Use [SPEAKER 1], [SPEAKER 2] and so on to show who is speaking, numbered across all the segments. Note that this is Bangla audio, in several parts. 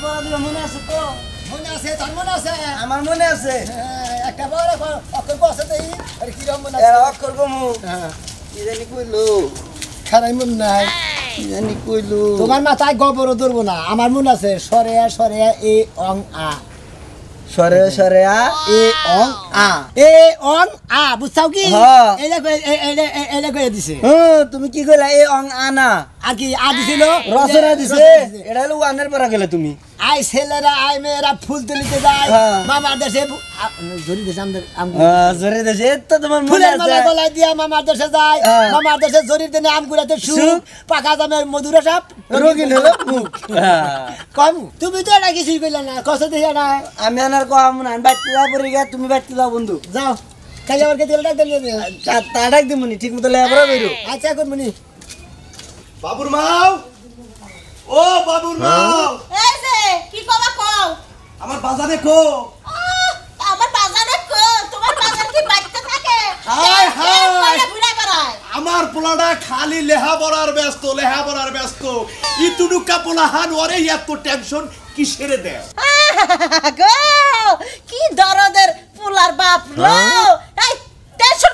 [SPEAKER 1] পড়া দিবা মনে আছে তো?
[SPEAKER 2] মনে আছে, তোর মনে আছে?
[SPEAKER 1] আমার মনে আছে।
[SPEAKER 2] একটা বড় অক্ষর বসে দেই, আরে কি রকম মনে
[SPEAKER 1] এর
[SPEAKER 2] আছে?
[SPEAKER 1] অক্ষর কমু। কি জানি কইলো?
[SPEAKER 2] খারাই মন নাই।
[SPEAKER 1] কি জানি কইলো?
[SPEAKER 2] তোমার মাথায় গবরও ধরবো না। আমার মনে আছে সরে এ অং আ।
[SPEAKER 1] সরে সরে আ এ অং আ।
[SPEAKER 2] এ অং আ বুঝছাও কি?
[SPEAKER 1] হ্যাঁ।
[SPEAKER 2] এই কয়ে দিছে।
[SPEAKER 1] তুমি কি কইলা এ অং আ না?
[SPEAKER 2] আর কি আ দিছিল?
[SPEAKER 1] রচনা দিছে। এটা হলো ওয়ানের পড়া গেলে তুমি।
[SPEAKER 2] আই ছেলেরা আই মেয়েরা ফুল তুলিতে যায়।
[SPEAKER 1] হ্যাঁ।
[SPEAKER 2] মামার দেশে জরি দেশে আম
[SPEAKER 1] জরে দেশে তো তোমার মনে
[SPEAKER 2] ফুলের
[SPEAKER 1] আছে।
[SPEAKER 2] মালা গলায় দিয়া মামার দেশে যায়।
[SPEAKER 1] হ্যাঁ।
[SPEAKER 2] মামার দেশে জরির দিনে আম কুড়াতে সুখ,
[SPEAKER 1] সুখ।
[SPEAKER 2] পাকা জামের মধুরা সাপ,
[SPEAKER 1] রোগিন হলো মুখ।
[SPEAKER 2] কম তুমি তো এটা কিছুই কইলা না, কষ্ট দেখি না।
[SPEAKER 1] আমি আনার কম না, আমি বাইতে যাবো রে, তুমি বাইতে যাও বন্ধু।
[SPEAKER 2] যাও কাজে আবার কেটে ডাক দিলে
[SPEAKER 1] তা ডাক দিমুনি, ঠিক মতো লেবরা বেরো।
[SPEAKER 2] আচ্ছা এখন মনি
[SPEAKER 3] বাবুর মাও, ও বাবুর মাও,
[SPEAKER 4] এই যে কি কবা কও?
[SPEAKER 3] আমার বাজারে কো।
[SPEAKER 4] আমার বাজারে কো, তোমার বাজার কি বাইতে থাকে?
[SPEAKER 3] হাই হাই,
[SPEAKER 4] ঘুরে বেড়ায়।
[SPEAKER 3] আমার পোলাটা খালি লেহাপড়ার ব্যস্ত। ইতুডুকা পোলাহান ওরে এত টেনশন কিসেরে দেয়?
[SPEAKER 4] গো কি দরদের পুলার বাপ লো। এই টেনশন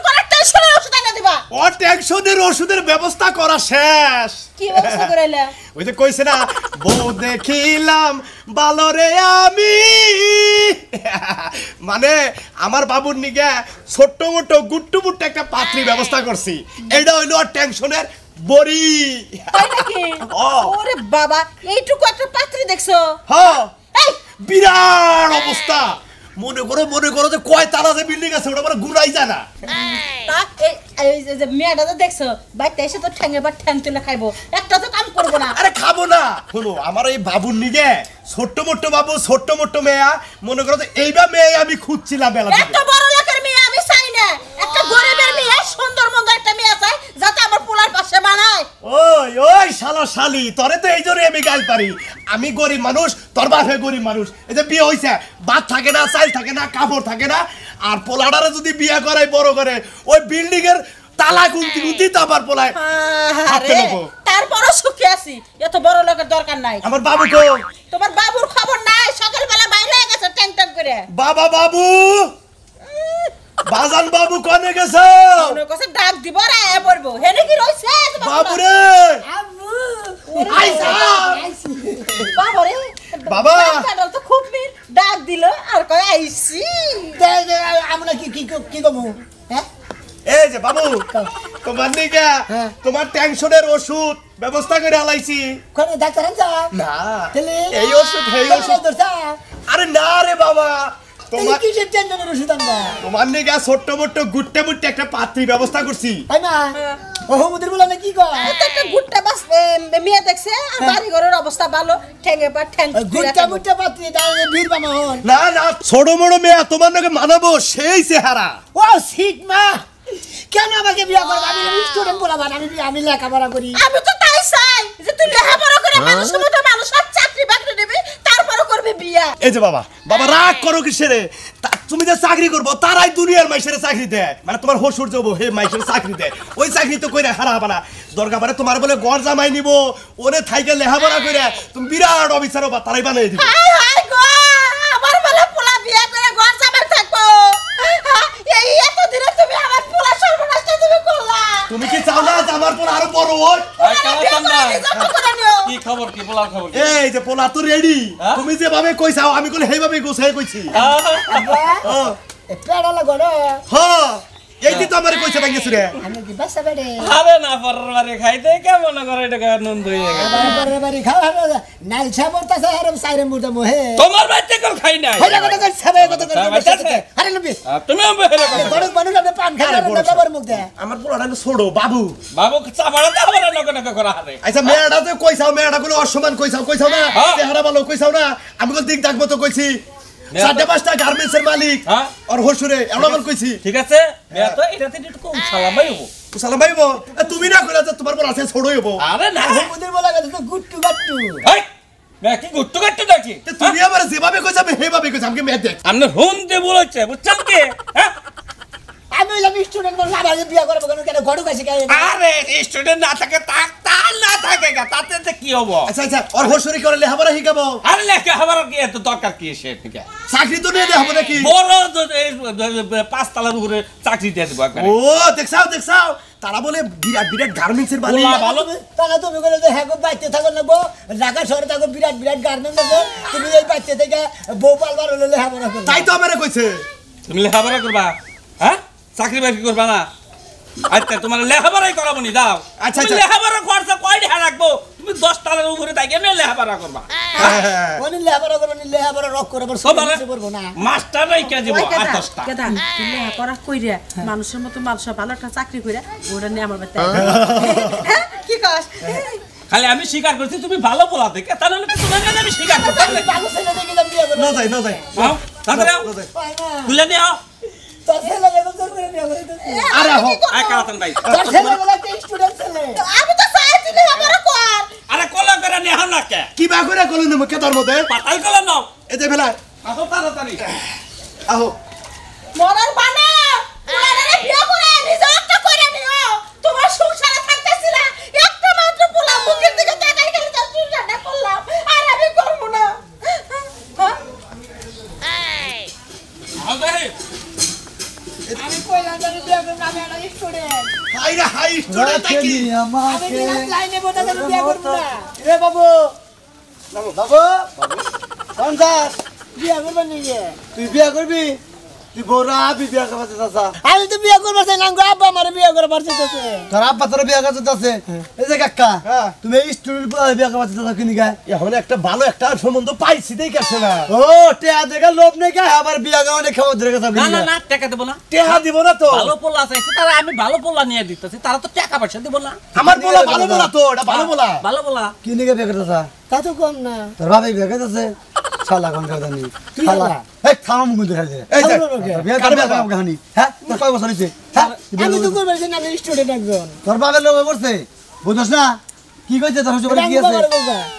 [SPEAKER 4] ওষুধ এনে দিবা।
[SPEAKER 3] ও টেনশনের ওষুধের ব্যবস্থা করা শেষ।
[SPEAKER 4] কি ব্যবস্থা করাইলা?
[SPEAKER 3] ওই যে কইছে না, বউ দেখিলাম ভালো রে আমি। মানে আমার বাবুর নিগে ছোট্ট মোটো গুট্টু মুট্টু একটা পাত্রী ব্যবস্থা করছি। এটা হইলো আর টেনশনের বড়ি।
[SPEAKER 4] তাই নাকি?
[SPEAKER 3] ও।
[SPEAKER 4] ওরে বাবা, এইটুকু একটা পাত্রী দেখছো?
[SPEAKER 3] হ্যাঁ,
[SPEAKER 4] এই
[SPEAKER 3] বিরাট অবস্থা। মনে করো যে কয় তালা যে বিল্ডিং আছে ওটা মানে ঘুরাই যায় না।
[SPEAKER 4] তা এই যে মেয়েটা তো দেখছো বাইতে এসে তো ঠ্যাঙে বা ঠ্যাং তুলে খাইবো, একটা তো কাম করবো না।
[SPEAKER 3] আরে খাবো না, শোনো আমার এই বাবুর নিগে ছোট্ট মোট্ট মেয়া, মনে করো যে এইবা মেয়ে আমি খুঁজছিলাম বেলা থেকে।
[SPEAKER 4] একটা বড় লোকের মেয়ে আমি চাই না, একটা গরিবের মেয়ে, সুন্দর মন্দ একটা মেয়ে চাই যাতে আমার পোলার পাশে বানায়।
[SPEAKER 3] ওই শালা শালি, তোরে তো এই জন্য আমি গাল পারি। আমি গরিব মানুষ, তোর বাপে গরিব মানুষ। এই যে বিয়ে হইছে, ভাত থাকে না, চাল থাকে না, কাপড় থাকে না, আর পোলাটারে যদি বিয়ে করাই বড় করে ওই বিল্ডিং এর তালা গুনতি তো আমার পোলায় হাতে নেবো।
[SPEAKER 4] তারপরও সুখী আছি, এত বড় লোকের দরকার নাই।
[SPEAKER 3] আমার বাবু কো?
[SPEAKER 4] তোমার বাবুর খবর নাই, সকালবেলা বাইরে হয়ে গেছে ট্যাং ট্যাং করে।
[SPEAKER 3] বাবু বাজান বাবু কনে গেছে?
[SPEAKER 4] ওর কাছে ডাক দিব আর আয়া পড়বো। হেনে কি রইছে
[SPEAKER 3] বাবু রে, আইসা
[SPEAKER 4] বাবা রে,
[SPEAKER 3] বাবা।
[SPEAKER 4] বাবা তো খুব মিল ডাক দিল আর কয় আইছি।
[SPEAKER 2] আমরা কি কমু? হ্যাঁ
[SPEAKER 3] এই যে বাবু, তোমার নিকে তোমার টেনশনের ওষুধ ব্যবস্থা করে আলাইছি।
[SPEAKER 2] কোন ডাক্তার আনছা?
[SPEAKER 3] না,
[SPEAKER 2] তাহলে
[SPEAKER 3] এই ওষুধ
[SPEAKER 2] ধরছা?
[SPEAKER 3] আরে না রে বাবা, তোমার
[SPEAKER 2] কিসের টেনশনের ওষুধ আনবা?
[SPEAKER 3] তোমার নিকে ছোট্ট মোট্ট গুট্টে মুট্টে একটা পাত্রী ব্যবস্থা করছি।
[SPEAKER 2] তাই না? ওহমুদের বলা না কি কয়?
[SPEAKER 4] তো একটা গুট্টা বাস মেয়ে দেখছে আর বাড়ি ঘরের অবস্থা ভালো, ঠ্যাঙে পা ঠ্যাং
[SPEAKER 2] গুট্টা মুট্টা পাত্রী তাহলে ভিড় বামা হন।
[SPEAKER 3] না ছোট বড় মেয়ে তোমার নাকি মানাবো সেই চেহারা।
[SPEAKER 2] ও সিট মা, কেন আমাকে বিয়ে করবে? আমি স্টুডেন্ট বলা আমি লেখাপড়া করি।
[SPEAKER 4] আমি তো তাই চাই যে তুই লেখাপড়া করে মানুষের মতো মানুষের চাকরি বাকরি নেবি, তারপরও করবি বিয়া।
[SPEAKER 3] এই যে বাবা রাগ করো কিসেরে? তুমি যে চাকরি করবো তারাই দুনিয়ার মাইসের চাকরি দেয়, মানে তোমার হসুর যাবো হে মাইসের চাকরি দেয়। ওই চাকরি তো কইরা হারা হবা না, দরকার মানে তোমার বলে গড় জামাই নিব, ওরে থাইকে লেখাপড়া করে তুমি বিরাট অফিসার হবা, তারাই বানাই দিব।
[SPEAKER 4] হাই গো, আমার বলে পোলা বিয়া করে ঘর জামাই থাকবো। এই এত দিনে তুমি আমার পোলা সর্বনাশটা তুমি করলা।
[SPEAKER 3] তুমি কি চাও না যে আমার পোলা আরো বড় হোক?
[SPEAKER 5] কি খবর, কি পোলার খবর?
[SPEAKER 3] এই যে পোলা তো রেডি, তুমি যেভাবে কইছাও আমি কইলে সেইভাবে গোছাই কইছি।
[SPEAKER 2] পেড়ালা গড়
[SPEAKER 3] হ্যাঁ, এইটি তো আমারে কইছে ভাঙ্গেছ রে।
[SPEAKER 2] আমি কি বাসা বেড়ে
[SPEAKER 5] আরে না, পরের বারে খাইতে কেমন করে এটা নন ধুই গেল।
[SPEAKER 2] বারে বারে খাওয়া নাই ছাবরতাছে আরাম সাইরে মুদা মোহে।
[SPEAKER 5] তোমার বাইতে কোন খাই নাই।
[SPEAKER 2] হইলা কত করে ছাবে কত করে আরে লবি
[SPEAKER 5] তুমি বেরে
[SPEAKER 2] বড় মানুষ আপনি পান খায় না বাবার মুখ দে।
[SPEAKER 3] আমার পোলাটা ছোট বাবু
[SPEAKER 5] চাপাড়া দাও না নক করা হারে।
[SPEAKER 3] আচ্ছা মেয়েটা তো কইছাও, মেয়েটা গুলো অসম্মান কইছাও না, চেহারা ভালো কইছাও না, আমি কল দিক ডাকবো তো কইছি। সাড়ে পাঁচটা গার্মেন্টসের মালিক আর হসুরে এমন কইছি।
[SPEAKER 5] ঠিক আছে, মেয়া তো এটাতে একটু কম সালামাই হবো।
[SPEAKER 3] সালাম ভাইব, তুমি না কইলা যে তোমার বড় আছে ছোট হইব।
[SPEAKER 5] আরে না,
[SPEAKER 2] ওদের বলা গেছে তো গুট্টু গাট্টু।
[SPEAKER 5] এই মেয়া কি গুট্টু গাট্টু নাকি?
[SPEAKER 3] তুমি আবার যেভাবে কইছ আমি সেইভাবে কইছি, আমাকে মেয়ে দেখ।
[SPEAKER 5] আপনি হুনতে বলেছে বুঝছেন কি? হ্যাঁ,
[SPEAKER 2] আমি হইলাম স্টুডেন্ট বলে আবার বিয়া করব কেন ঘড়ু কাছে গায়।
[SPEAKER 5] আরে স্টুডেন্ট না থাকে তা আর না থাকে গা তাতে কি হবো
[SPEAKER 3] আচ্ছা আচ্ছা ওর হসুরি করে লেখাপড়া শিখাবো
[SPEAKER 5] আর লেখা হবার কি এত দরকার কি এসে ঠিক আছে
[SPEAKER 3] চাকরি তো নিয়ে দেবো নাকি
[SPEAKER 5] বড় 5 তলার উপরে চাকরি দিয়ে দেবো একবারে
[SPEAKER 3] ও দেখছাও তারা বলে বিরাট বিরাট গার্মেন্টসের বালি
[SPEAKER 5] ভালো
[SPEAKER 2] তাহলে তুমি বলে যে হ্যাঁ বাইতে থাকো নেবো ঢাকা শহরে থাকো বিরাট বিরাট গার্মেন্টস আছে তুমি এই বাইতে থেকে বউ পালবার হলে লেখাপড়া করবে
[SPEAKER 3] তাই তো আমারে কইছে
[SPEAKER 5] তুমি লেখাপড়া করবা হ্যাঁ চাকরি বাকরি করবা না আচ্ছা তোমার লেখাপড়াই করাবো নি দাও
[SPEAKER 3] আচ্ছা,
[SPEAKER 5] তুমি
[SPEAKER 3] আচ্ছা।
[SPEAKER 5] লেখাপড়া খরচা কয় টাকা রাখবো তুমি 10 তলার উপরে তাই কেমনে লেখাপড়া করবা
[SPEAKER 2] কোনি লেখাপড়া করবে নি লেখাপড়া রক করে আবার সব করবো না
[SPEAKER 5] মাস্টার নাই কে দিব 8-10টা
[SPEAKER 4] কেদা তুমি লেখাপড়া কইরা মানুষের মতো মানুষ ভালো একটা চাকরি কইরা ওটা নিয়ে আমার বাড়িতে কি কস
[SPEAKER 5] খালি আমি স্বীকার করছি তুমি ভালো বলা দেখে তাহলে কি তোমার কাছে আমি স্বীকার করতে
[SPEAKER 2] ভালো ছেলে দেখে দাম বিয়ে করবে
[SPEAKER 3] না যাই
[SPEAKER 5] নাও তাড়াতাড়ি আও
[SPEAKER 2] পাই না
[SPEAKER 5] তুলে নিয়ে আও
[SPEAKER 2] তোর ছেলে দেখো তোর করে বিয়ে করে দিতে
[SPEAKER 3] আরে হো
[SPEAKER 5] আয় কালাতন ভাই
[SPEAKER 2] তোর ছেলে বলে একটা স্টুডেন্ট ছেলে
[SPEAKER 4] আমি তো চাইছি লেখাপড়া কর
[SPEAKER 5] আরে কলা করে নিয়ে আও না কে
[SPEAKER 3] কি বা করে কলন দেবো কে তোর মধ্যে
[SPEAKER 5] পাতাল কলা নাও
[SPEAKER 3] এই যে ফেলা
[SPEAKER 5] আসো তাড়াতাড়ি
[SPEAKER 3] আহো
[SPEAKER 4] মরার বানা পুরারে বিয়ে করে নিজে একটা করে নিও তোমার সংসারে থাকতেছিলা একটা মাত্র পোলা মুখের দিকে তাকাই গেলে তো চুলটা করলাম আর আমি করব না
[SPEAKER 5] আও দেখি
[SPEAKER 2] আমি কইলাম যে বিয়ে করব আমি একটা স্টুডেন্ট
[SPEAKER 3] হাই স্টুডেন্ট কি
[SPEAKER 2] আমি দিলাম লাইনে বটা দেব বিয়ে করব না রে বাবু বাবু কোন যাস বিয়ে করব নি
[SPEAKER 1] তুই বিয়া করবি তুই বড়রা আবি বিয়া করতে চাচা
[SPEAKER 2] আমি তো বিয়ে করব চাই না গো আব্বা আমারে বিয়ে করবার চাইতেছে
[SPEAKER 1] তোর আব্বা তোর বিয়া করতে চাচ্ছে এই যে কাকা
[SPEAKER 3] হ্যাঁ।
[SPEAKER 1] তুমি এই স্টুডেন্ট পুরা বিয়া করতে চাচ্ছ কিনি গায়
[SPEAKER 3] এখন একটা ভালো একটা সম্বন্ধ পাইছি দেই কাছে না
[SPEAKER 1] ও টেয়া দেখা লোভ নেই গায় আবার বিয়া গাওয়ানে খাওয়া ধরে গেছে
[SPEAKER 5] না না না টাকা দেব না
[SPEAKER 3] টেহা দিব না তো
[SPEAKER 5] ভালো পোলা চাইছে তারা আমি ভালো পোলা নিয়ে দিতেছি তারা তো টাকা পয়সা দিব না
[SPEAKER 3] আমার বলা ভালো বলা তো এটা ভালো বলা
[SPEAKER 5] ভালো পোলা
[SPEAKER 1] কিনি গে বিয়া করতে চাচা
[SPEAKER 2] তা তো কম না
[SPEAKER 1] তোর ভাবি বিয়া করতেছে শালা কোন কথা নি
[SPEAKER 2] তুই
[SPEAKER 1] শালা
[SPEAKER 2] আলা।
[SPEAKER 1] এই থাম গুন দেখা যায়
[SPEAKER 3] এই যে
[SPEAKER 1] বিয়া করবে কাম কাহিনী হ্যাঁ তোর কয় বছর হইছে হ্যাঁ
[SPEAKER 2] আমি তো করবার চাই না আমি স্টুডেন্ট একজন
[SPEAKER 1] তোর বাবার লোক করছে বুঝছস না কি কইছে তোর হচ্ছে কি আছে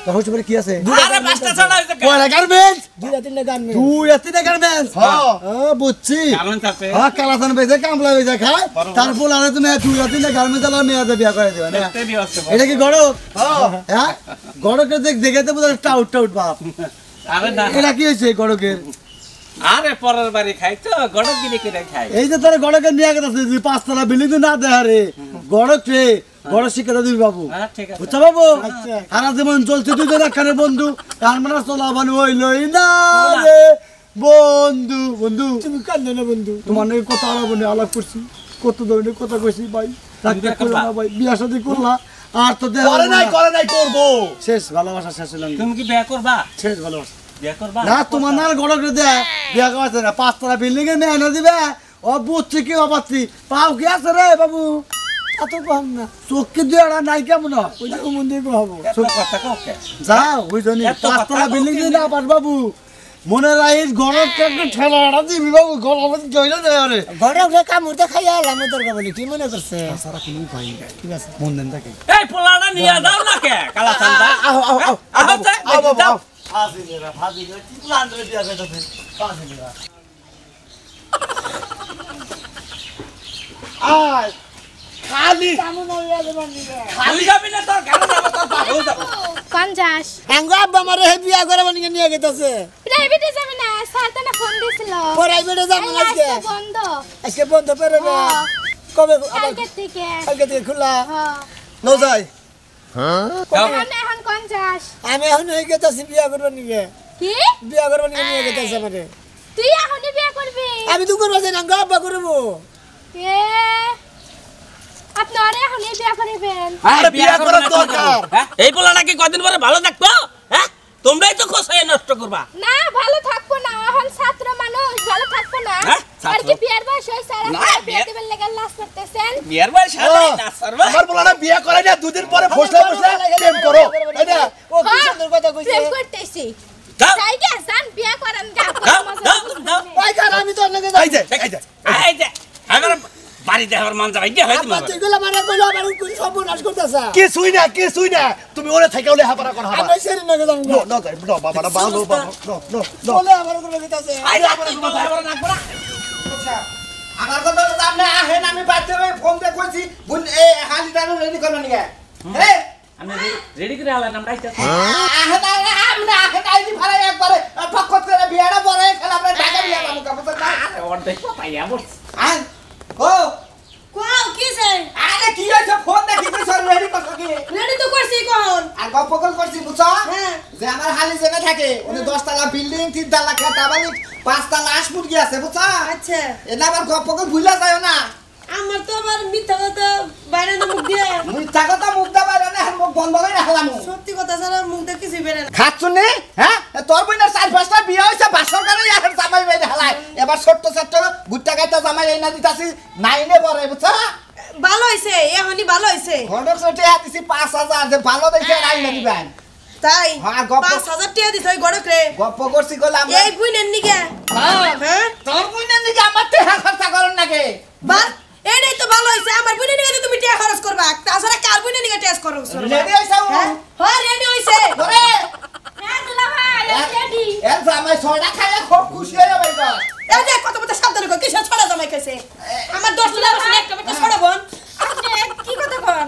[SPEAKER 1] তোর হচ্ছে কি আছে
[SPEAKER 5] আরে পাঁচটা ছাড়া হইছে
[SPEAKER 1] কয়লা গার্মেন্টস
[SPEAKER 2] দুইটা তিনটা গান
[SPEAKER 1] তুই এতটা গার্মেন্টস
[SPEAKER 3] হ্যাঁ
[SPEAKER 1] ও বুঝছি
[SPEAKER 5] কারণ আছে
[SPEAKER 1] হ্যাঁ কালাসান বেজে কামলা বেজে খায় তারপর আরে তুমি তুই এতটা গার্মেন্টস চালাও নিয়ে বিয়া করে দিবা না
[SPEAKER 5] তেবি আছে
[SPEAKER 1] এটা কি গড়ক হ্যাঁ গড়কের দেখতে বুঝা টাউট টাউট বাপ
[SPEAKER 5] আরে না
[SPEAKER 1] এটা কি হয়েছে গড়কের
[SPEAKER 5] আরে পরের বাড়ি খাই তো গড়ক গিনি করে খাই
[SPEAKER 1] এই যে তোর গড়কের নিয়ে গেছে তুই 5 তলা বিল্ডিং না দেয়া রে গড়ক রে গড় শিক্ষা দিবি বাবু
[SPEAKER 5] হ্যাঁ ঠিক আছে
[SPEAKER 1] বুঝছো বাবু সারা জীবন চলছে তুই তো একখানে বন্ধু তার মানে চলা বানি হইলই না রে বন্ধু বন্ধু
[SPEAKER 2] তুমি কান্দো না বন্ধু
[SPEAKER 1] তোমার নাকি কত আলাপ করছি কত ধরনের কথা কইছি ভাই রাখতে করলা না ভাই বিয়া শাদী করলা আর তো দেহ
[SPEAKER 3] করে নাই করব
[SPEAKER 1] শেষ ভালোবাসা শেষ হলো
[SPEAKER 5] তুমি কি বিয়ে করবা
[SPEAKER 1] শেষ ভালোবাসা
[SPEAKER 5] বিয়ে করবা
[SPEAKER 1] না তোমার না গড়ক রে দে বিয়া করতে না 5 তলা বিল্ডিং এ মেহনত দিবে ও বুঝছি কি অবাচ্ছি পাও কি আছে রে বাবু
[SPEAKER 2] এত কম না
[SPEAKER 1] চোখকে দিয়ে নাই কেমন
[SPEAKER 2] ওই যে মন্দির কো হবো
[SPEAKER 5] এত কথা কোকে
[SPEAKER 1] যাও বুঝলি
[SPEAKER 5] এত
[SPEAKER 1] 5 তলা
[SPEAKER 5] কথা
[SPEAKER 1] বিল্ডিং
[SPEAKER 5] বলতে
[SPEAKER 1] না পাস বাবু মনে রাখিস গড়ক একটা ঠেলাটা দিবি বাবু গড়ক জইলা দেয় রে
[SPEAKER 2] ঘরে উঠে কামড়তে খাইয়া এলাম তোর বলি কি মনে করছে
[SPEAKER 1] সারা কোনো ভাই
[SPEAKER 2] ঠিক আছে
[SPEAKER 1] মন দেন থাকে
[SPEAKER 5] এই পোলাটা নিয়ে দাও না কে কালা চান্দা
[SPEAKER 3] আহো
[SPEAKER 5] আহো দাও
[SPEAKER 1] ফাজি রে কি প্ল্যান রে দিয়া কইতাছে ফাজি রে
[SPEAKER 3] আয় খালি
[SPEAKER 2] কেমন হইয়া যাবেন নিবে
[SPEAKER 5] খালি যাবি না তোর ঘরে যাবো তোর বাড়ি যাবো
[SPEAKER 6] কোন যাস
[SPEAKER 2] হ্যাঙ্গো আব্বা আমারে হে বিয়া করে বানিয়ে নিয়ে গেতেছে
[SPEAKER 6] প্রাইভেটে যাবে না স্যার তো না ফোন দিছিল
[SPEAKER 2] প্রাইভেটে যাবো
[SPEAKER 6] এই
[SPEAKER 2] আজকে
[SPEAKER 6] আজকে বন্ধ
[SPEAKER 2] আজকে বন্ধ পেরে না
[SPEAKER 6] হ্যাঁ।
[SPEAKER 2] কবে আবার
[SPEAKER 6] কালকে থেকে
[SPEAKER 2] কালকে থেকে খোলা
[SPEAKER 6] হ্যাঁ
[SPEAKER 3] নো যাই
[SPEAKER 6] এখন কোন যাস
[SPEAKER 2] আমি এখন হয়ে গেতেছি বিয়া করবো নিয়ে
[SPEAKER 6] কি
[SPEAKER 2] বিয়া করবো নিয়ে গেতেছে আমারে
[SPEAKER 6] তুই এখনই বিয়ে করবি
[SPEAKER 2] আমি তো করবো চাই না আব্বা করবো
[SPEAKER 6] এ আপনি আরে এখনই বিয়ে করবেন
[SPEAKER 3] আরে বিয়ে করার দরকার
[SPEAKER 5] হ্যাঁ এই পোলাটা কি কদিন পরে ভালো থাকবো হ্যাঁ তোমরাই তো খোসাই নষ্ট করবা
[SPEAKER 6] না ভালো থাকবো না এখন ছাত্র মানুষ ভালো থাকবো না
[SPEAKER 5] হ্যাঁ, ছাত্র।
[SPEAKER 6] আর কি বিয়ের বয়স হয়েছে আর
[SPEAKER 5] না,
[SPEAKER 6] আপনারা বিয়ে
[SPEAKER 5] বিয়ে-
[SPEAKER 6] দিবেন লাগা লাশ করতেছেন
[SPEAKER 5] বিয়ের বয়স হয় না সর্বা
[SPEAKER 3] আমার বলাটা বিয়ে করে না দুদিন পরে ফসলা বসে প্রেম করো তাই না
[SPEAKER 2] ও কি সুন্দর কথা কইছে
[SPEAKER 6] প্রেম করতেছি
[SPEAKER 5] দাও
[SPEAKER 6] জায়গা যান বিয়ে করেন গা
[SPEAKER 5] দাও দাও দাও
[SPEAKER 2] ওই কার আমি তো অন্যকে
[SPEAKER 3] এই যে এই যে
[SPEAKER 5] এই যে আমার বাড়িতে আমার মান যাবে কি হয়
[SPEAKER 2] আব্বা
[SPEAKER 5] তোমার
[SPEAKER 2] তুই গুলা মানে কইলো আমার কোন সর্বনাশ করতেছ
[SPEAKER 3] কিছুই না তুমি ওরে থেকে ওলে হাপারা করা হাবা
[SPEAKER 2] আমি সেরে নগে যাবো
[SPEAKER 3] নো নো যাই নো বাবা না বাবা নো
[SPEAKER 2] বলে আমার কোন গেতাছে
[SPEAKER 5] আই আমার কথা আমার নাকবো না
[SPEAKER 7] আমার কথা তো আপনি আহেন আমি বাচ্চা ফোন দিয়ে কইছি বুন এই হালিটানো রেডি করো নিয়ে হে
[SPEAKER 5] আমি রেডি করে আলাম আমরা আইতাছি
[SPEAKER 7] আমরা আইডি ভাড়া একবারে পক্ষত করে বিয়াটা পরে খেলা আমরা ঢাকা বিয়া যাবো কাপড় না
[SPEAKER 5] অর্ধেক পাইয়া বলছি
[SPEAKER 7] আন ও
[SPEAKER 4] কোও কি চাই
[SPEAKER 7] আরে কি হইছে ফোন দেখি তো সর রেডি করছ কি
[SPEAKER 4] রেডি তো করছি কোন
[SPEAKER 7] আর গপ কল করছি বুঝছো
[SPEAKER 4] হ্যাঁ
[SPEAKER 7] যে আমার হালি জেনে থাকে উনি 10 তলা বিল্ডিং 3 তলা খেতা বাড়ি 5 তলা আশমুরগি আছে বুঝছো
[SPEAKER 4] আচ্ছা
[SPEAKER 7] এটা আবার গপ কল ভুলা যায় না
[SPEAKER 4] আমার তো আবার মিথ্যা কথা বাইরে না মুখ দিয়ে
[SPEAKER 7] মিথ্যা কথা মুখ দা বাইরে না মুখ বন্ধ করে রাখলাম
[SPEAKER 4] সত্যি কথা ছাড়া মুখ দিয়ে কিছু বেরে না
[SPEAKER 7] খাচ্ছুনি হ্যাঁ তোর বইনার 4-5টা বিয়ে হইছে বাসর করে আর জামাই বাইরে হালাই এবার ছোট ছোট গুট্টা গাইতা জামাই এনে দিতাছি নাইনে পড়ে বুঝছো
[SPEAKER 4] ভালো হইছে এখনই ভালো হইছে
[SPEAKER 7] ঘন্টা ছোটে দিছি 5000 যে ভালো দেখে নাইনে দিবেন
[SPEAKER 4] তাই
[SPEAKER 7] হ্যাঁ, গপ্প-
[SPEAKER 4] 5000 টাকা দিছ ওই গড়ক রে
[SPEAKER 7] গপ্প করছি কইলাম
[SPEAKER 4] এই বুইনের নিগে হ্যাঁ
[SPEAKER 7] তোর বইনার নিকে আমার টাকা খরচা করেন নাকি
[SPEAKER 4] বাল এইটাই তো ভালো হইছে আমার বুইনের নিগে তুমি টাকা খরচ করবা তাছাড়া কার বুইনের নিগে টেস্ট করো
[SPEAKER 7] রেডি হইছে
[SPEAKER 4] হ্যাঁ রেডি হইছে
[SPEAKER 7] ওরে
[SPEAKER 6] হ্যাঁ দুলা ভাই আমি রেডি
[SPEAKER 7] এর জামাই ছয়টা খাইলে খুব খুশি হয়ে যাবে তো
[SPEAKER 4] এই যে কত কত সাবধানে কর কিসের ছড়া জমাই খাইছে আমার 10 টাকা বসে একটা একটা ছড়া বোন
[SPEAKER 6] আপনি কি কথা কন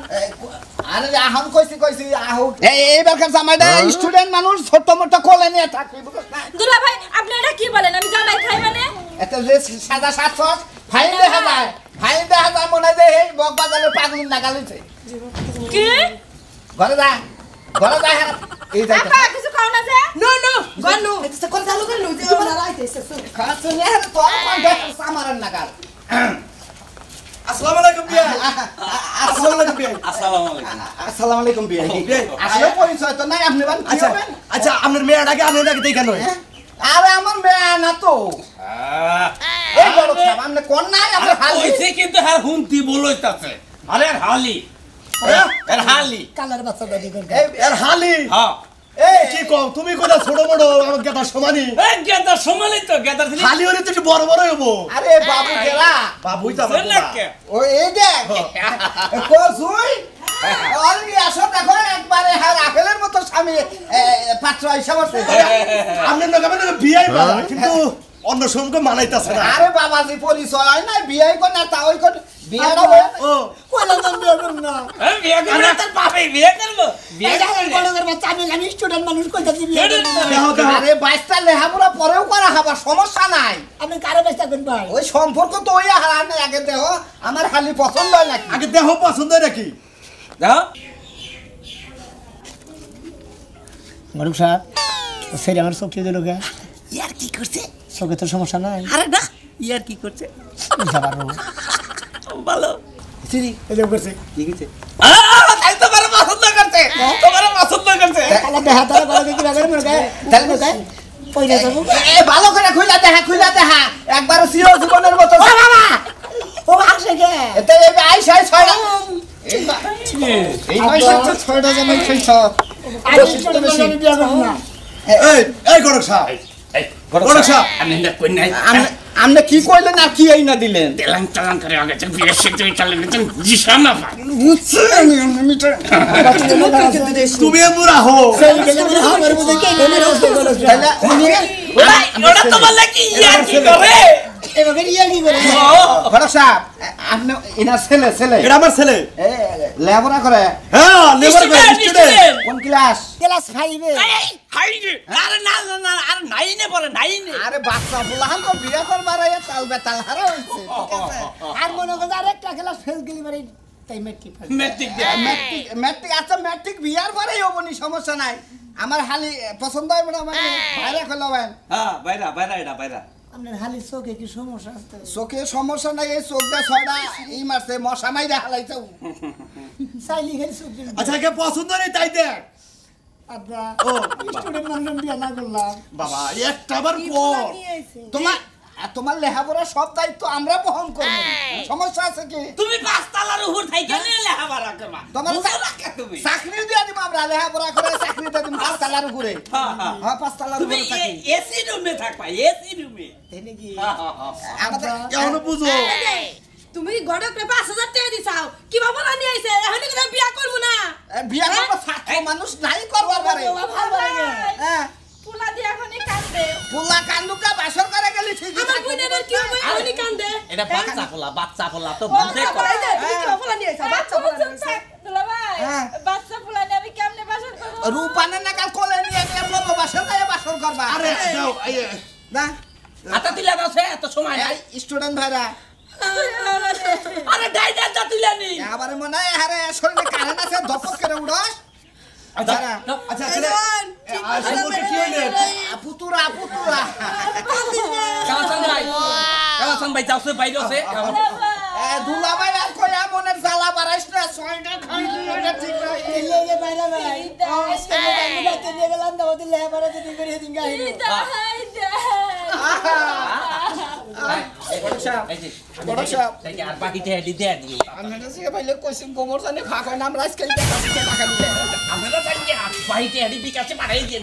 [SPEAKER 7] আরে আহম কইছি আহু এইবারকার জামাইটা স্টুডেন্ট মানুষ ছোট মোটো কোলে নিয়ে থাকবি বুঝছ না
[SPEAKER 6] দুলা ভাই আপনি এটা কি বলেন আমি জামাই খাই মানে
[SPEAKER 7] এত যে সাদা সাতশ ফাইন দেখা যায় মনে হয় এই বকবাজারে পাগল নাগালিছে
[SPEAKER 6] কি
[SPEAKER 7] ঘরে যা এই যাই
[SPEAKER 6] আপা কিছু কও না যে
[SPEAKER 4] নো নো গনু এটা কোন চালু করে লুজি ওরা আইতেছে
[SPEAKER 7] খাস নিয়ে তো কোনটা সামারান নাগাল
[SPEAKER 3] আসসালামু আলাইকুম বিয়া আসসালামু আলাইকুম বিয়া
[SPEAKER 5] আসসালামু আলাইকুম
[SPEAKER 7] আসসালামু আলাইকুম বিয়া আসলে পরিচয় তো নাই আপনি বান
[SPEAKER 3] আচ্ছা আচ্ছা আপনার মেয়েটাকে আপনি নাকি দেখে নয়
[SPEAKER 7] আরে আমার মেয়ে না তো এই বড় খাম আপনি কোন নাই আমরা হালি
[SPEAKER 5] কইছে কিন্তু আর হুনতি বলইতাছে আরে আর হালি এর হালি
[SPEAKER 4] কালার বাচ্চাটা দিবেন
[SPEAKER 3] এর হালি
[SPEAKER 5] হ্যাঁ
[SPEAKER 3] এই কি কও তুমি কোনা ছোট বড় আমার গেটা সমানই
[SPEAKER 5] এই গেদার সমানই তো গেদার দিলি
[SPEAKER 3] হালি হলে তো একটু বড় বড় হবো
[SPEAKER 7] আরে বাবু কেরা
[SPEAKER 3] বাবুই তো আমার
[SPEAKER 5] নাকে
[SPEAKER 7] ও এই দেখ কসুই অলরেডি আসো দেখো একবারে হ্যাঁ আপেলের মতো স্বামী পাত্র হিসাব আছে
[SPEAKER 3] আপনার নাকি আমার বিয়াই বাড়া কিন্তু অন্য সঙ্গে মানাইতাছে না
[SPEAKER 7] আরে বাবাজি পরিচয় হয় না বিয়ে কর না তা ওই কর বিয়েটা হয়
[SPEAKER 3] ও
[SPEAKER 4] কইলাম না বিয়ে করব না
[SPEAKER 5] এই বিয়ে করব না তোর বাপে বিয়ে করব বিয়ে
[SPEAKER 4] এই যে গড়কের বাচ্চা আমি স্টুডেন্ট মানুষ কইতাছি বিয়ে করব না
[SPEAKER 3] দেখো দেখো
[SPEAKER 7] আরে 22টা লেহাপুরা পরেও করা হবে সমস্যা নাই
[SPEAKER 4] আপনি কারে ব্যস্ত করবেন ভাই
[SPEAKER 7] ওই সম্পর্ক তো ওই হারানে আগে দেহ আমার খালি পছন্দ হয় নাকি
[SPEAKER 3] আগে দেহ পছন্দ নাকি
[SPEAKER 5] দাও
[SPEAKER 2] গরম সাহেব সেটা আমার চোখে দিল কে
[SPEAKER 4] ইয়ার কি করছে
[SPEAKER 2] চোখে তো সমস্যা নাই
[SPEAKER 4] আরে না ইয়ার কি করছে
[SPEAKER 2] বুঝতে পারবো
[SPEAKER 5] ভালো
[SPEAKER 2] সিরি এটা করছে
[SPEAKER 5] ঠিক আছে তাই তো বড় পছন্দ করতে তোমার পছন্দ করতে
[SPEAKER 2] তাহলে দেখা তাহলে বড় দেখি না করে মনে করে তাহলে মনে করে পয়সা দেবো
[SPEAKER 7] এ ভালো করে খুইলা দেখা একবার চির জীবনের মতো
[SPEAKER 2] ও বাবা ও আসে কে
[SPEAKER 7] এতে এই আইসাই ছয়টা এই পয়সা তো ছয়টা জামাই খাইছ
[SPEAKER 2] আমি স্টুডেন্ট মানুষ আমি বিয়ে করব না
[SPEAKER 3] এই গড়ক সাহেব
[SPEAKER 5] এই
[SPEAKER 3] গড়ক সাহেব
[SPEAKER 5] আমি না কই নাই
[SPEAKER 7] আপনি কি কইলেন আর কি এই না দিলেন
[SPEAKER 5] তেলাং তেলাং করে আগে যে বিয়ে শিখতে চালেন তো জিসানা ভাই
[SPEAKER 7] বুঝছি আমি মিটার
[SPEAKER 3] তুমি মুরা হো
[SPEAKER 2] সেই গেলে মনে আমার মধ্যে কে গেলে রোজ করে
[SPEAKER 7] তাহলে
[SPEAKER 5] ওরা তোমার লাগি ইয়ার কি করে
[SPEAKER 2] এভাবে ইয়া কি করে
[SPEAKER 7] ঘটক সাহেব আপনি ইনার ছেলে
[SPEAKER 3] এটা আমার ছেলে
[SPEAKER 7] এ লেবরা করে
[SPEAKER 3] হ্যাঁ লেবার স্টুডেন্ট
[SPEAKER 7] কোন ক্লাস
[SPEAKER 2] ক্লাস 5 এ
[SPEAKER 5] হাই আরে না না না আর নাইনে পড়ে নাইনে
[SPEAKER 7] আরে বাচ্চা ফুলাহান তো বিয়া করবার আয়া তাল বেতাল হারা হইছে ঠিক আছে
[SPEAKER 2] আর মনে করে আরেকটা ক্লাস ফেল গেলি মারি তাই মেট্রিক ফেল
[SPEAKER 5] মেট্রিক দে
[SPEAKER 7] ম্যাট্রিক আচ্ছা ম্যাট্রিক বিয়ার পরেই হবনি সমস্যা নাই আমার হালি পছন্দ হয় মানে বাইরে খোলাবেন
[SPEAKER 5] হ্যাঁ বাইরা বাইরা এটা বাইরা
[SPEAKER 2] আপনার হালি চোখে কি সমস্যা আছে
[SPEAKER 7] চোখে সমস্যা নাই এই চোখটা ছয়টা এই মারছে মশা মাইরা হালাইছে
[SPEAKER 2] চাইলি খালি চোখ দিন
[SPEAKER 3] আচ্ছা কে পছন্দ নেই তাই দেখ
[SPEAKER 2] আব্বা ও স্টুডেন্ট মানুষ বিয়ে না করলাম
[SPEAKER 3] বাবা একটা বার কর
[SPEAKER 7] তোমার লেহাপড়া সব দায়িত্ব আমরা বহন করব সমস্যা আছে কি
[SPEAKER 5] তুমি পাঁচ তালার উপর থাইকে নিয়ে লেখাপড়া করবা
[SPEAKER 7] তোমার
[SPEAKER 5] তুমি
[SPEAKER 7] চাকরি দিয়ে দিব আমরা লেহাপড়া করে চাকরি দিয়ে দিব 5 তালার উপরে
[SPEAKER 5] হ্যাঁ হ্যাঁ
[SPEAKER 7] হ্যাঁ 5 তালার
[SPEAKER 5] তুমি
[SPEAKER 7] উপরে চাকরি
[SPEAKER 5] এসি রুমে থাকবা এসি রুমে
[SPEAKER 2] তাই নাকি
[SPEAKER 7] আমাদের
[SPEAKER 3] এখনো বুঝো
[SPEAKER 4] তুমি গড়করে 5000 টাকা দিছাও কি বাবা না নিয়ে আইছে এখন কি বিয়া করব না
[SPEAKER 7] বিয়া করব ছাত্র মানুষ নাই করবার পারে
[SPEAKER 2] ভালো লাগে
[SPEAKER 7] হ্যাঁ
[SPEAKER 6] পোলা দিয়ে এখনই কাঁদবে
[SPEAKER 7] পোলা কান্দুকা বাসর করে গেলি ঠিকই
[SPEAKER 4] আমার বোনের কি হবে এখনই কান্দে
[SPEAKER 5] এটা বাচ্চা পোলা তো
[SPEAKER 4] বাচ্চা পড়াই দে তুমি কি বাবা নিয়ে আইছো বাচ্চা পড়া
[SPEAKER 6] দুলা ভাই
[SPEAKER 7] হ্যাঁ।
[SPEAKER 6] বাচ্চা পোলা নিয়ে আমি
[SPEAKER 7] রূপানের নাকাল কোলে নিয়ে গিয়ে বলো বাসর যায় বাসর করবা
[SPEAKER 3] আরে যাও
[SPEAKER 7] না
[SPEAKER 2] হাতে তুলে আছে এত সময় নাই
[SPEAKER 7] স্টুডেন্ট ভাইরা
[SPEAKER 2] আরে ডাইডা যা তুলে নি
[SPEAKER 7] আবার মনে হয় আরে শরীরে কারেন্ট আছে দপক করে উড়স
[SPEAKER 3] আচ্ছা আচ্ছা তাহলে আর সম্পর্কে কি হইলো
[SPEAKER 7] পুতুরা
[SPEAKER 2] কালাসান ভাই যাও সে বাইরে আছে
[SPEAKER 7] দুলা ভাই আর কইয়া মনের জ্বালা বাড়াইছ না ছয়টা খাইলি এটা ঠিক নাই
[SPEAKER 2] ইল্লে বাইরে ভাই আজকে আমি রাতে নিয়ে গেলাম দাও দিলে এবারে যদি করে দিন গাই আর বাকিটা হেডি দে দিও
[SPEAKER 7] আমি কাছে ভাইলে কইছিম গোবর জানি ভাগ হয় নাম রাইস খাইতে টাকা দিলে
[SPEAKER 2] আমরা জানি বাকিটা হেডি বিকাশে পাঠাই দিন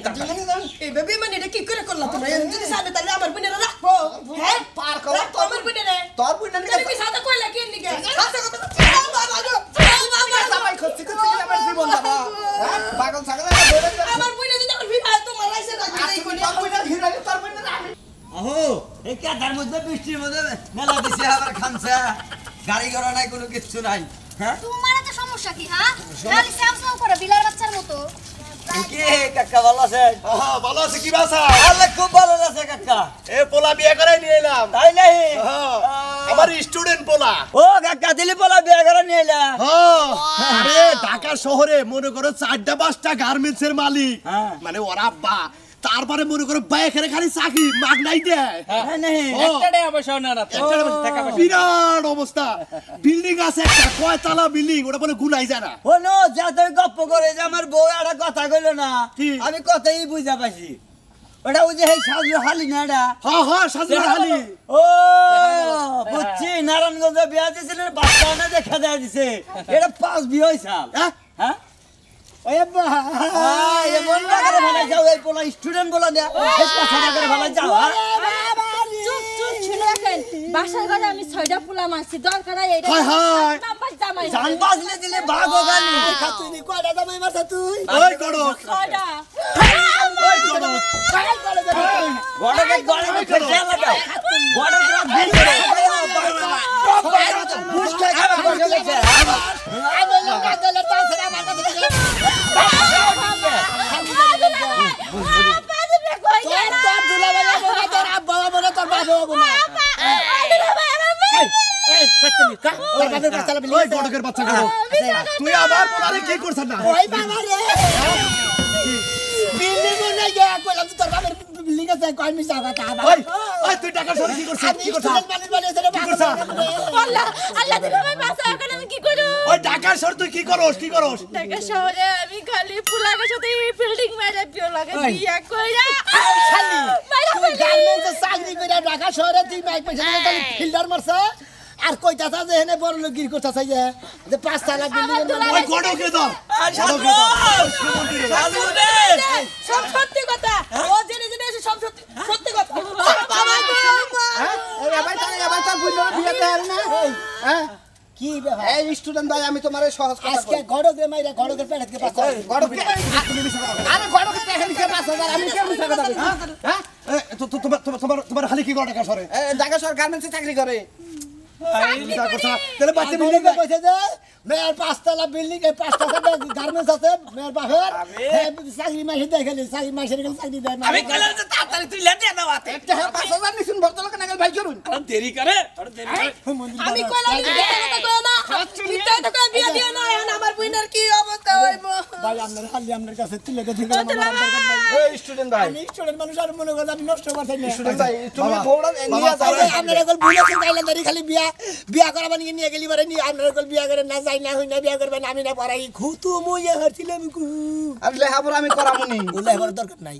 [SPEAKER 4] এভাবে মানে এটা কি করে করলা তোমরা যদি সাথে তাহলে আমার বোনেরা রাখবো হ্যাঁ
[SPEAKER 7] পার করো
[SPEAKER 4] রাখবো আমার বোনেরা
[SPEAKER 7] তোর বুঝনা
[SPEAKER 4] তুমি কি সাথে কইলা কি নিকে
[SPEAKER 7] জামাই খরচ করতে আমার জীবন যাব পাগল ছাগল
[SPEAKER 4] আমার বোনে যদি আমার বিবাহ তোমার রাইছে রাখি নাই কোনে
[SPEAKER 7] তোর বুঝনা ঘিরালি তোর বুঝনা আমি
[SPEAKER 1] আহো এই কাদার মধ্যে বৃষ্টির মধ্যে মেলা দিছে আবার খামছে গাড়ি ঘোড়া নাই কোনো কিচ্ছু নাই হ্যাঁ
[SPEAKER 6] তোমার এত সমস্যা কি হ্যাঁ খালি স্যামসাং করে বিলার বাচ্চার মতো
[SPEAKER 1] কি কাকা ভালো আছে
[SPEAKER 3] হ্যাঁ ভালো আছে কি বাসা
[SPEAKER 1] আল্লাহ খুব ভালো আছে কাকা
[SPEAKER 3] এ পোলা বিয়ে করাই নিয়ে এলাম
[SPEAKER 1] তাই নাই
[SPEAKER 3] হ্যাঁ, আমার স্টুডেন্ট পোলা
[SPEAKER 1] ও কাকা দিলি বলা বিয়ে করে নিয়ে এলা
[SPEAKER 3] হ্যাঁ, আরে ঢাকা শহরে মনে করো 4টা 5টা গার্মেন্টস এর মালিক
[SPEAKER 1] হ্যাঁ।
[SPEAKER 3] মানে ওরা বা তারপরে মনে করো বাইরে খালি চাকরি মাগ নাই দেয়
[SPEAKER 1] হ্যাঁ নাই
[SPEAKER 5] একটা টাকা পয়সা না রাতে টাকা পয়সা
[SPEAKER 3] বিরাট অবস্থা বিল্ডিং আছে একটা কয়তলা বিল্ডিং ওটা বলে গুনাই যায় না
[SPEAKER 1] ও নো যা তুই গপ্প করে যে আমার বউ একটা কথা কইলো না
[SPEAKER 3] কি?
[SPEAKER 1] আমি কথাই বুঝা পাইছি ওটা ওই যে এই সাজু হালি না এটা
[SPEAKER 3] হ্যাঁ হ্যাঁ সাজু হালি
[SPEAKER 1] ও বুঝছি নারায়ণগঞ্জে বিয়া দিয়েছিলেন বাচ্চা না দেখা যায় দিছে এটা 5 বিয়ে হইছে
[SPEAKER 3] হ্যাঁ
[SPEAKER 1] হ্যাঁ ওই এ বন্ধা করে ভালো যাও এই পোলা স্টুডেন্ট বলা না এই কথা করে ভালো যাও
[SPEAKER 6] চুপ চুপ শুনে রাখেন বাসার ঘরে আমি 6টা পোলা মারছি দরকার নাই এইটা
[SPEAKER 3] হায় হায়
[SPEAKER 6] নাম্বার জামাই
[SPEAKER 1] জান বাজলে দিলে ভাগ গালি
[SPEAKER 2] তুই কয়টা জামাই মারছ তুই
[SPEAKER 3] ওই গড়
[SPEAKER 6] 6টা
[SPEAKER 3] ওই গড়
[SPEAKER 1] গড়কে গড়কে খেতে লাগাও গড়কে বিল করে বুঝ খাই খাবার করে গেছে
[SPEAKER 2] আমি লোক গেলে তাছাড়া আমার কাছে তোর দুলা ভাই বলে তোর আব্বা বলে তোর বাবা বলে এই সত্যি কা তোর বাবার কাছে চালা
[SPEAKER 3] ওই গড়কের বাচ্চা গড় তুই আবার পোলারে কি করছ না
[SPEAKER 2] ওই বাবা রে বিল্ডিং না গিয়া কইলাম তোর বাবার বিল্ডিং আছে কই মি যাবা তা
[SPEAKER 3] ওই ওই তুই টাকা সরে কি করছিস কি করছিস
[SPEAKER 2] মালিক বলে সেটা
[SPEAKER 6] আল্লাহ আল্লাহ দিলে আমি বাসা এখন আমি কি করব
[SPEAKER 3] ওই টাকা সরে তুই কি করস
[SPEAKER 6] ঢাকা শহরে আমি খালি পোলাগের সাথে ফিল্ডিং মেরে পিও লাগে বিয়া কইরা
[SPEAKER 2] খালি তুই গার্মেন্টসে চাকরি করে ঢাকা শহরে তুই মাইক পয়সা দিয়ে তাহলে ফিল্ডার মারছ আর কইতাছ যে এনে বড় লোক গির করতাছ যে 5 তলা বিল্ডিং এর
[SPEAKER 3] ওই গড়কে দাও
[SPEAKER 1] সাজু রে
[SPEAKER 4] সব সত্যি কথা ও জেনে জেনে এসে সব সত্যি সত্যি কথা
[SPEAKER 2] বাবা এবার তার বুঝলো বিয়ে দেয় না হ্যাঁ কি ব্যাপার এই স্টুডেন্ট ভাই আমি তোমারে সহজ কথা আজকে গড়কে মাইরা গড়কে পেটে কে পাস গড়কে আরে গড়কে পেটে কে পাস আমি কেমন কথা বলি হ্যাঁ
[SPEAKER 3] তোমার খালি কি গড় টাকা সরে
[SPEAKER 7] ঢাকা শহর গার্মেন্টসে চাকরি করে
[SPEAKER 3] তাহলে বাচ্চা
[SPEAKER 2] বিল্ডিং এ কইছে যে মেয়ের 5 তলা বিল্ডিং এ 5 তলা গার্মেন্টস আছে মেয়ের বাপের চাকরি মাসে দেখালি চাকরি মাসে গেলে চাকরি দেয় না
[SPEAKER 5] আমি কইলাম যে তাড়াতাড়ি তুই লেটে না বাতে
[SPEAKER 7] একটা 5000 নিছুন ভদ্রলোক নাগাল ভাই করুন
[SPEAKER 5] আর দেরি করে আর দেরি করে
[SPEAKER 4] আমি কইলাম যে কথা কই না মিথ্যা কথা কই বিয়া দিও না এখন আমার বোনের কি অবস্থা হইবো
[SPEAKER 2] ভাই আপনার খালি আপনার কাছে তুলে গেছে আমার দরকার নাই
[SPEAKER 7] এই স্টুডেন্ট ভাই
[SPEAKER 2] আমি স্টুডেন্ট মানুষ আর মনে করেন আমি নষ্ট করতে না
[SPEAKER 7] স্টুডেন্ট ভাই তুমি দৌড়ান নিয়ে যাও
[SPEAKER 2] আপনার এখন ভুলে যাইলেন দাঁড়ি খালি বিয়া করাবেন নিয়ে গেলি বারে নি আপনার এখন বিয়া করে না যাই না হই না বিয়া করবেন আমি না পড়াই খুতু মুই হচ্ছিলাম কু
[SPEAKER 7] আর লেহাপড়া আমি করামুনি
[SPEAKER 2] বলে এবার দরকার নাই